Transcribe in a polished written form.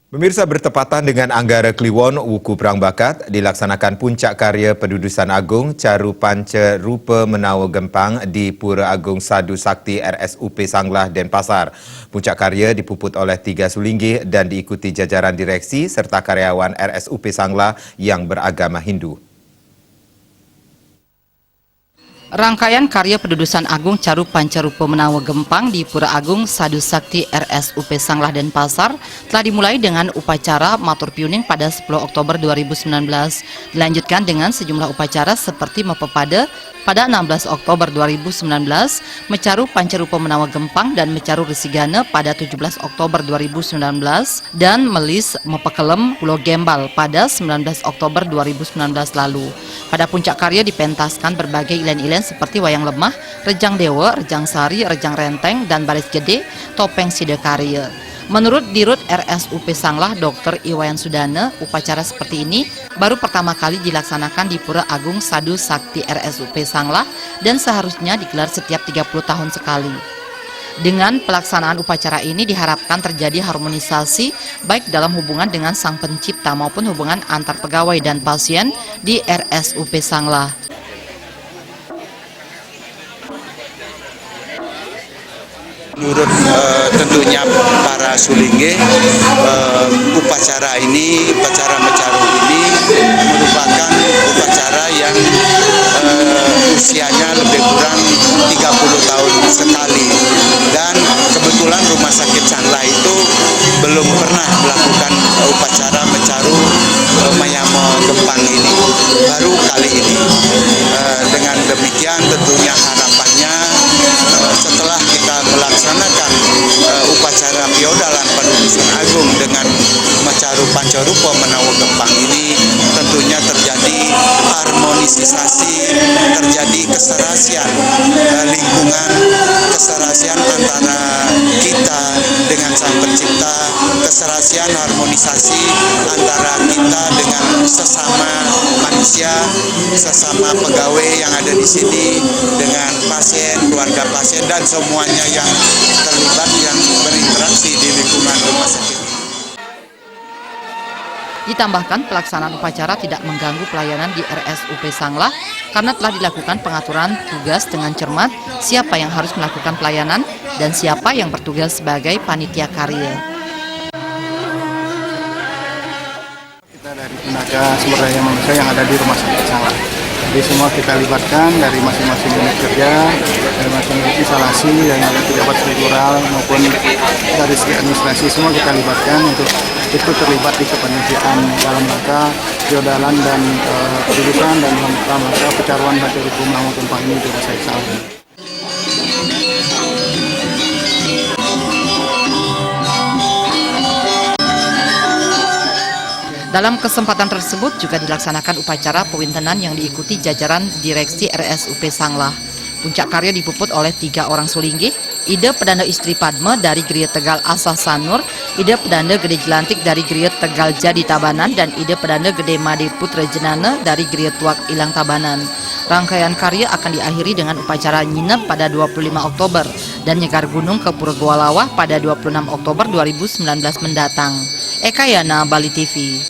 Pemirsa, bertepatan dengan Anggara Kliwon Wuku Perang Bakat, dilaksanakan puncak karya Pendudusan Agung Caru Panca Rupa Menawa Gempang di Pura Agung Sadu Sakti RSUP Sanglah, Denpasar. Puncak karya dipuput oleh 3 sulinggih dan diikuti jajaran direksi serta karyawan RSUP Sanglah yang beragama Hindu. Rangkaian karya Pendudusan Agung Caru Pancarupa Menawa Gempang di Pura Agung Sadu Sakti RSUP Sanglah Denpasar telah dimulai dengan upacara Matur Piuning pada 10 Oktober 2019. Dilanjutkan dengan sejumlah upacara seperti Mepepada pada 16 Oktober 2019, Mecaru Pancarupa Menawa Gempang dan Mecaru Resigana pada 17 Oktober 2019, dan Melis Mepekelem Pulau Gembal pada 19 Oktober 2019 lalu. Pada puncak karya dipentaskan berbagai ilen-ilen seperti wayang lemah, rejang dewa, rejang sari, rejang renteng, dan baris gede, topeng sida karya. Menurut Dirut RSUP Sanglah Dr. Iwayan Sudana, upacara seperti ini baru pertama kali dilaksanakan di Pura Agung Sadu Sakti RSUP Sanglah dan seharusnya digelar setiap 30 tahun sekali. Dengan pelaksanaan upacara ini diharapkan terjadi harmonisasi baik dalam hubungan dengan Sang Pencipta maupun hubungan antar pegawai dan pasien di RSUP Sanglah. Menurut tentunya para sulinggih, upacara Mecaru ini merupakan upacara yang usianya lebih kurang 30 tahun sekali, dan kebetulan Rumah Sakit Sanglah itu belum pernah melakukan upacara Mecaru Mayamo Gempang ini, baru kali ini. Dengan demikian tentunya harapannya setelah kita melaksanakan upacara Piodalan Pendudusan Agung dengan Mecaru Pancarupa Menawa Gempang ini, tentunya terjadi harmonisasi, terjadi keserasian lingkungan, keserasian antara kita dengan Sang Pencipta, keserasian harmonisasi antara kita dengan sesama manusia, sesama pegawai yang ada di sini, dengan pasien, keluarga pasien, dan semuanya yang terlibat, yang berinteraksi di lingkungan rumah sakit ini. Ditambahkan pelaksanaan upacara tidak mengganggu pelayanan di RSUP Sanglah karena telah dilakukan pengaturan tugas dengan cermat siapa yang harus melakukan pelayanan dan siapa yang bertugas sebagai panitia karya. Kita dari tenaga sumber daya manusia yang ada di Rumah Sakit Sanglah. Jadi semua kita libatkan dari masing-masing unit kerja, dari masing-masing instalasi, yang ada pejabat struktural maupun dari segi administrasi, semua kita libatkan untuk ikut terlibat di kepanitiaan dalam rangka Piodalan dan pendudukan dan dalam rangka pecaruan Pancarupa Menawa Gempang ini juga saya sampaikan. Dalam kesempatan tersebut juga dilaksanakan upacara pewintenan yang diikuti jajaran direksi RSUP Sanglah. Puncak karya dipuput oleh 3 orang sulinggih, Ida Pedanda Istri Padma dari Geria Tegal Asah Sanur, Ida Pedanda Gede Jelantik dari Geria Tegal Jadi Tabanan, dan Ida Pedanda Gede Made Putra Jenana dari Geria Tuak Ilang Tabanan. Rangkaian karya akan diakhiri dengan upacara nginep pada 25 Oktober dan nyegar gunung ke Pura Goa Lawah pada 26 Oktober 2019 mendatang. Eka Yana, Bali TV.